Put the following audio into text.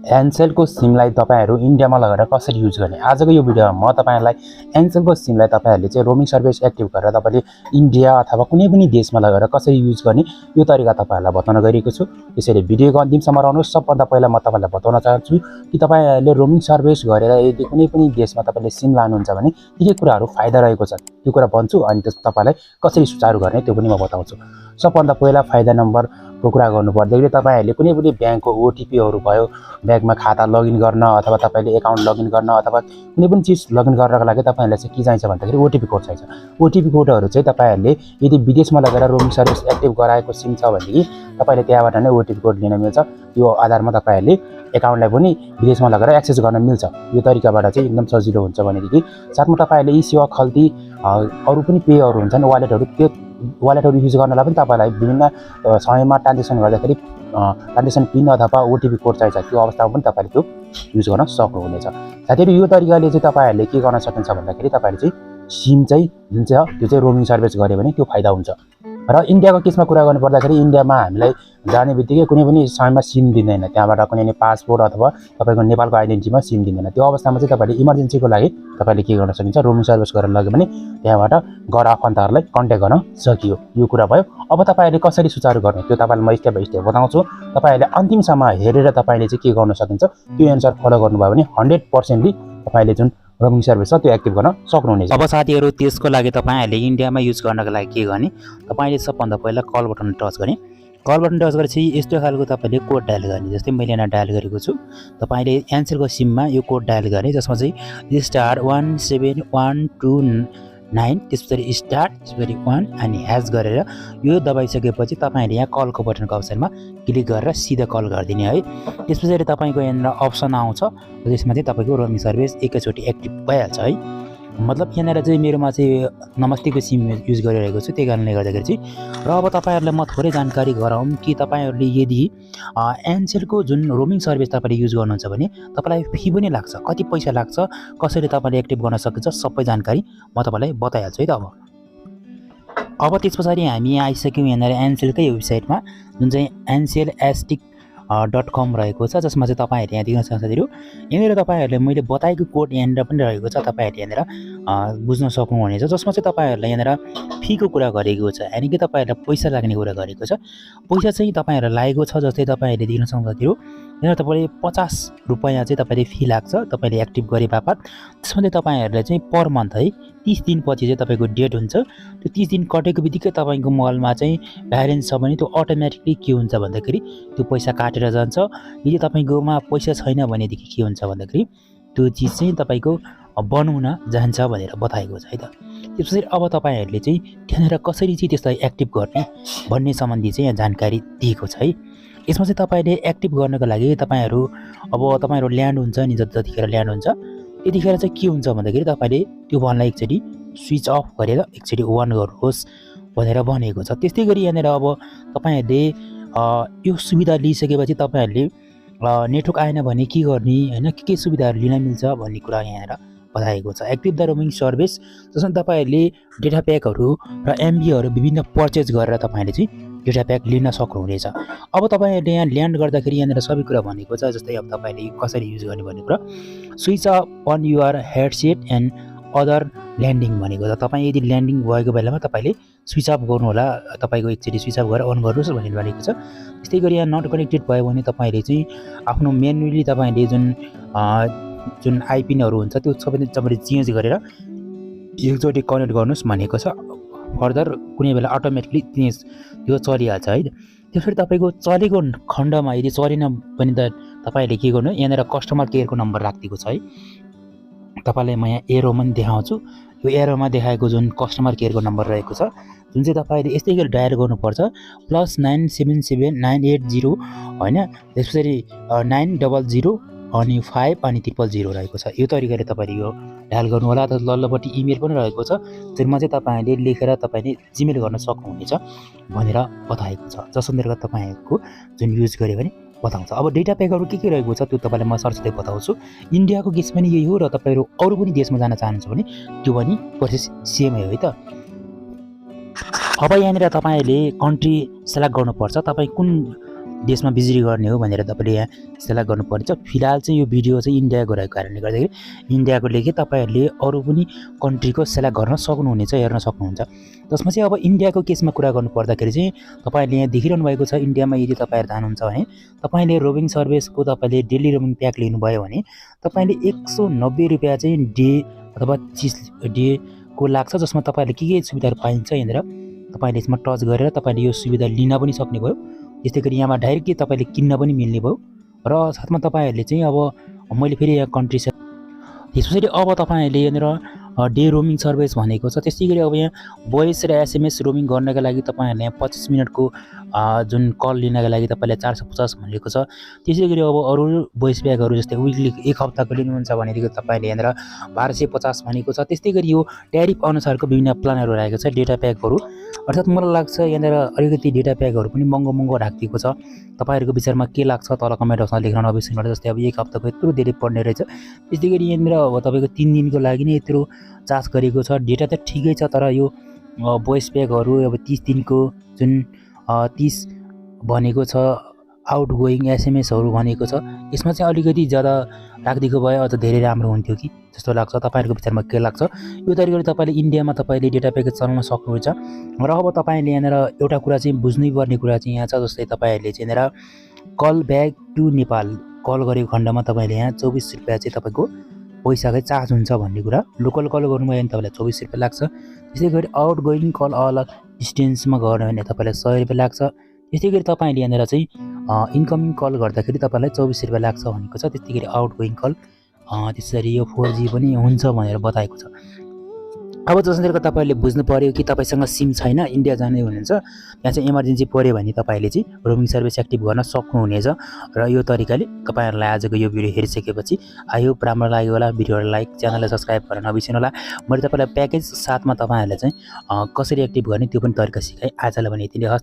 एनसेलको सिमलाई तपाईहरु इन्डियामा लगेर कसरी युज गर्ने आजको यो भिडियोमा म तपाईहरुलाई एनसेलको सिमलाई तपाईहरुले चाहिँ रोमिङ सर्भिस एक्टिभ गरेर तपाईले इन्डिया अथवा कुनै पनि देशमा लगेर कसरी युज गर्ने यो तरिका तपाईहरुलाई बताउन गइरहेको छु। त्यसैले भिडियोको अन्तिमसम्म रहनुहोस्। सबभन्दा पहिला म तपाईलाई बताउन चाहन्छु कि तपाईहरुले रोमिङ सर्भिस गरेर यदि कुनै पनि देशमा तपाईले सिम लानुहुन्छ भने के कुराहरु फाइदा रहेको छ त्यो कुरा भन्छु, अनि त्यसपछि तपाईलाई कसरी सुचारु गर्ने त्यो पनि म बताउँछु। सबभन्दा पहिला फाइदा नम्बरको कुरा गर्नु पर्दाखेरि तपाईहरुले कुनै पनि ब्याङ्कको ओटीपीहरु भयो, ब्याङ्कमा खाता लगइन गर्न अथवा तपाईले एकाउन्ट लगइन गर्न अथवा कुनै पनि चीज लगइन गर्नका लागि तपाईहरुलाई चाहिँ के चाहिन्छ भन्दाखेरि ओटीपी कोड चाहिन्छ। ओटीपी कोडहरु चाहिँ तपाईहरुले यदि विदेशमा लगेर रोमिङ सर्भिस एक्टिभ गराएको सिम छ भनेदेखि तपाईले त्यहाँबाट नै ओटीपी कोड लिन मिल्छ। यो आधारमा तपाईहरुले एकाउन्टलाई पनि विदेशमा लगेर एक्सेस गर्न मिल्छ। यो तरिकाबाट चाहिँ एकदम सजिलो हुन्छ भनेदेखि साथमा तपाईहरुले यी सेवा खल्ती अरु पनि पेहरु हुन्छन् वालेटहरु, त्यो वालेटहरु युज गर्नलाई पनि तपाईलाई विभिन्न समयमा ट्रान्जेक्सन गर्दाखेरि ट्रान्जेक्सन पिन अथवा ओटीपी कोड चाहिन्छ। त्यो अवस्थामा पनि तपाईले त्यो युज गर्न सक्नुहुनेछ। साथैले यो तरिकाले चाहिँ तपाईहरुले के गर्न सकिन्छ भन्दाखेरि तपाईले चाहिँ सिम चाहिँ जुन चाहिँ त्यो चाहिँ रोमिङ सर्भिस गरे भने त्यो फाइदा हुन्छ। र इन्डियाको केसमा कुरा गर्नु पर्दाखेरि इन्डियामा हामीलाई जाने बित्तिकै कुनै पनि समयमा सिम दिँदैन। त्यहाँबाट कुनै पनि पासपोर्ट अथवा तपाईको नेपालको आइडेन्टिटीमा सिम दिँदैन। त्यो अवस्थामा चाहिँ तपाईले इमर्जेन्सीको लागि तपाईले के गर्न सकिन्छ, रोमिङ सर्भिस गरेर लग्यो भने त्यहाँबाट घर आफन्तहरुलाई कन्ट्याक्ट गर्न सकियो। यो कुरा भयो। अब तपाईहरुले कसरी सुचारु गर्ने त्यो तपाईलाई म स्टेप बाइ स्टेप बताउँछु। तपाईहरुले अन्तिमसम्म हेरेर तपाईले चाहिँ के गर्न सकिन्छ त्यो अनुसार फलो गर्नुभयो भने 100% तपाईले जुन रोमिङ सर्भिस छ त्यो एक्टिभ गर्न सक्नुहुनेछ। अब साथीहरु त्यसको लागि तपाईहरुले इन्डियामा युज गर्नको लागि के गर्ने, तपाईले सबभन्दा पहिला कल बटन टच गर्ने। कल बटन टच गरेपछि यस्तो खालको तपाईले कोड डायल गर्ने। जस्तै मैले यहाँ डायल गरेको छु। तपाईले एनसेलको सिममा यो कोड डायल गर्ने जसमा चाहिँ *17129 त्यसपछि स्टार्ट त्यसपछि 1 अनि ह्याश गरेर यो दबाइसकेपछि तपाईहरुले यहाँ कलको बटनको अप्सनमा क्लिक गरेर सिधा कल गरिदिने है। त्यसपछि तपाईको यहाँ अप्सन आउँछ त्यसमा चाहिँ तपाईको रोमिङ सर्भिस एकैचोटी एक्टिभ भइहाल्छ है। मतलब यहाँ चाहिँ मेरोमा चाहिँ नमस्तेको सिम युज गरिरहेको छु, त्यही कारणले गर्दाखेरि चाहिँ। र अब तपाईहरुलाई म थोरै जानकारी गराउँ कि तपाईहरुले यदि एनसेलको जुन रोमिङ सर्भिस तपाईले युज गर्नुहुन्छ भने तपाईलाई फी पनि लाग्छ, कति पैसा लाग्छ, कसरी तपाईले एक्टिभ गर्न सकिन्छ सबै जानकारी म तपाईलाई बताइहाल्छु है त। अब त्यसपछि हामी आइसक्यौँ यहाँ एनसेलकै वेबसाइटमा जुन चाहिँ nselstick.com रहेको छ, जसमा चाहिँ तपाईहरु यहाँ देख्न सक्नुहुन्छ। यहाँनिर तपाईहरुले मैले बताएको कोड यहाँनिर पनि रहेको छ, तपाईहरुले यहाँनिर बुझ्न सक्नुहुनेछ। जसमा चाहिँ तपाईहरुलाई यहाँनिर फीको कुरा गरेको छ, यानी कि तपाईहरुलाई पैसा लाग्ने कुरा गरेको छ। पैसा चाहिँ तपाईहरुलाई लागेको छ, जस्तै तपाईहरुले देख्न सक्नुहुन्छ यहाँ तपाईले 50 रुपैयाँ चाहिँ तपाईले फी लाग्छ तपाईले एक्टिभ गरे बापत। त्यसमा चाहिँ तपाईहरुलाई चाहिँ पर मन्थ है 30 दिनपछि चाहिँ तपाईको डेट हुन्छ। त्यो 30 दिन कटेको बित्तिकै तपाईको मोबाइलमा चाहिँ ब्यालेन्स छ भने त्यो अटोमेटिकली के हुन्छ भन्दाखेरि त्यो पैसा काटेर जान्छ। यदि तपाईकोमा पैसा छैन भनेदेखि के हुन्छ भन्दाखेरि त्यो चीज चाहिँ तपाईको बनाउन जान्छ भनेर बताएको छ है त। त्यसपछि अब तपाईहरुले चाहिँ त्यहाँनेर कसरी चाहिँ त्यसलाई एक्टिभ गर्ने भन्ने सम्बन्धी चाहिँ यहाँ जानकारी दिएको छ है। यसमा चाहिँ तपाईले एक्टिभ गर्नको लागि तपाईहरु ल्यान्ड हुन्छ नि, जतिखेर ल्यान्ड हुन्छ त्यतिखेर चाहिँ के हुन्छ भन्दाखेरि तपाईले त्यो फोनलाई एकचोटी स्विच अफ गरेर एकचोटी अन गर्नुहोस् भनेर भनेको छ। त्यस्तै गरी यहाँनिर अब तपाईहरुले यो सुविधा लिइसकेपछि तपाईहरुले नेटवर्क आएन भने के गर्ने हैन, के सुविधाहरु लिन मिल्छ भन्ने कुरा यहाँनिर बताएको छ। एक्टिभ द रोमिङ सर्भिस जसमा तपाईहरुले डेटा प्याकहरु र एमबीहरु विभिन्न पर्चेज गरेर तपाईहरुले चाहिँ डेटा प्याक लिन सक्नुहुनेछ। अब तपाईहरुले यहाँ ल्यान्ड गर्दाखेरि यहाँनिर सबै कुरा भनेको छ। जस्तै अब तपाईले कसरी युज गर्ने भन्ने कुरा, switch on your headset and other landing भनेको छ। तपाई यदि ल्यान्डिङ भएको बेलामा तपाईले स्विच अफ गर्नु होला, तपाईको एकचोटी स्विच अफ गरेर अन गर्नुस् भनेर भनेको छ। त्यस्तै गरी यहाँ नट कनेक्टेड भयो भने तपाईले चाहिँ आफ्नो म्यानुअली तपाईले जुन आई पिनहरु हुन्छ त्यो सबै तपाईले चेन्ज गरेर एकचोटी कनेक्ट गर्नुस् भनेको छ। फर्दर कुनै बेला अटोमेटिकली त्यो चलिहाल्छ है। त्यसरी तपाईको चलेको खण्डमा यदि चलेन भने त तपाईले के गर्नु, यहाँनिर कस्टमर केयरको नम्बर राखिदिएको छ है। तपाईलाई म यहाँ एरोमा पनि देखाउँछु। यो एरोमा देखाएको जुन कस्टमर केयरको नम्बर रहेको छ जुन चाहिँ तपाईले यस्तै गरी डायल गर्नुपर्छ +97798 हैन, त्यसपछि 900 अनि 5 अनि 000 रहेको छ। यो तरिकाले तपाईले यो डायल गर्नु होला। त लल्लपट्टि इमेल पनि रहेको छ जसमा चाहिँ तपाईले लेखेर तपाईले जिमेल गर्न सक्नुहुनेछ भनेर बताएको छ। जस अन्तर्गत तपाईहरुको जुन युज गरे भने बताउँछ। अब डेटा प्याकहरु के रहेको छ त्यो तपाईलाई म सरसर्ती बताउँछु। इन्डियाको केस पनि यही हो र तपाईहरु अरु पनि देशमा जान चाहनुहुन्छ भने त्यो पनि प्रोसेस सेम है त। अब यहाँनिर तपाईले कन्ट्री सेलेक्ट गर्नुपर्छ। तपाई कुन देशमा बिक्री गर्ने हो भनेर तपाईँले यहाँ सेलेक्ट गर्नुपर्छ। फिलहाल चाहिँ यो भिडियो चाहिँ इन्डियाको रहेको कारणले गर्दाखेरि इन्डियाको लेखे तपाईँहरूले अरू पनि कन्ट्रीको सेलेक्ट गर्न सक्नुहुनेछ, हेर्न सक्नुहुन्छ। जसमा चाहिँ अब इन्डियाको केसमा कुरा गर्नुपर्दाखेरि चाहिँ तपाईँहरूले यहाँ देखिरहनु भएको छ, इन्डियामा यदि तपाईँहरू जानुहुन्छ भने तपाईँले रोमिङ सर्भिसको तपाईँले डेली रोमिङ प्याक लिनुभयो भने तपाईँले 190 रुपियाँ चाहिँ डे अथवा 30 डेको लाग्छ, जसमा तपाईँहरूले के सुविधाहरू पाइन्छ यहाँनिर तपाईँले यसमा टच गरेर तपाईँले यो सुविधा लिन पनि सक्ने भयो। त्यस्तै गरी यहाँमा डाइरेक्टली तपाईँले किन्न पनि मिल्ने भयो र साथमा तपाईँहरूले चाहिँ अब मैले फेरि यहाँ कन्ट्री त्यसपछि अब तपाईँहरूले यहाँनिर डे रोमिङ सर्भिस भनेको छ। त्यस्तै गरी अब यहाँ भोइस र एसएमएस रोमिङ गर्नका लागि तपाईँहरूले यहाँ 25 मिनटको जुन कल लिनका लागि तपाईँले 450 भनेको छ। त्यसै गरी अब अरू भोइस प्याकहरू जस्तै विकली 1 हप्ताको लिनुहुन्छ भनेदेखि तपाईँले यहाँनिर 1250 भनेको छ। त्यस्तै गरी यो ट्यारिफ अनुसारको विभिन्न प्लानहरू रहेको छ डेटा प्याकहरू। अर्थात् मलाई लाग्छ यहाँनिर अलिकति डेटा प्याकहरू पनि महँगो राखिदिएको छ। तपाईँहरूको विचारमा के लाग्छ तल कमेन्ट बक्समा लेख्न नबिर्सिनुहोला। जस्तै अब 1 हप्ताको यत्रो धेरै पर्ने रहेछ। त्यस्तै गरी यहाँनिर अब तपाईँको 3 दिनको लागि नै यत्रो चार्ज गरेको छ। डेटा त ठिकै छ, तर यो भोइस प्याकहरू अब 30 दिनको जुन 30 भनेको छ, आउट गोइङ एसएमएसहरू भनेको छ, यसमा चाहिँ अलिकति ज़्यादा राखिदिएको भए अझ धेरै राम्रो हुन्थ्यो कि जस्तो लाग्छ। तपाईँहरूको विचारमा के लाग्छ? यो तरिकाले तपाईँले इन्डियामा तपाईँले डेटा प्याकेज चलाउन सक्नुहुन्छ। र अब तपाईँले यहाँनिर एउटा कुरा चाहिँ बुझ्नै पर्ने कुरा चाहिँ यहाँ छ, जस्तै तपाईँहरूले चाहिँ यहाँनिर call back to Nepal call गरेको खण्डमा तपाईँले यहाँ 24 रुपियाँ चाहिँ तपाईँको पैसाकै चार्ज हुन्छ भन्ने कुरा। लोकल कल गर्नुभयो भने तपाईँलाई 24 रुपियाँ लाग्छ। त्यसै गरी आउट गोइङ कल अल डिस्टेन्समा गर्नु भने तपाईँलाई 100 रुपियाँ लाग्छ। त्यस्तै गरी तपाईँले यहाँनिर चाहिँ इन्कमिङ कल गर्दाखेरि तपाईँलाई 24 रुपियाँ लाग्छ भनेको छ। त्यस्तै गरी आउट गोइङ कल त्यसरी यो 4G पनि हुन्छ भनेर बताएको छ। अब जसरी तपाईँहरूले बुझ्नु पऱ्यो कि तपाईँसँग सिम छैन, इन्डिया जाने हुनुहुन्छ, त्यहाँ चाहिँ इमर्जेन्सी पऱ्यो भने तपाईँले चाहिँ रोमिङ सर्भिस एक्टिभ गर्न सक्नुहुनेछ। र यो तरिकाले तपाईँहरूलाई आजको यो भिडियो हेरिसकेपछि आई होप राम्रो लाग्यो होला। भिडियोलाई लाइक, च्यानललाई सब्सक्राइब गर्न नबिर्सिनु होला। मैले तपाईँलाई प्याकेज साथमा तपाईँहरूलाई चाहिँ कसरी एक्टिभ गर्ने त्यो पनि तरिका सिकाएँ। आजलाई भने यति नै।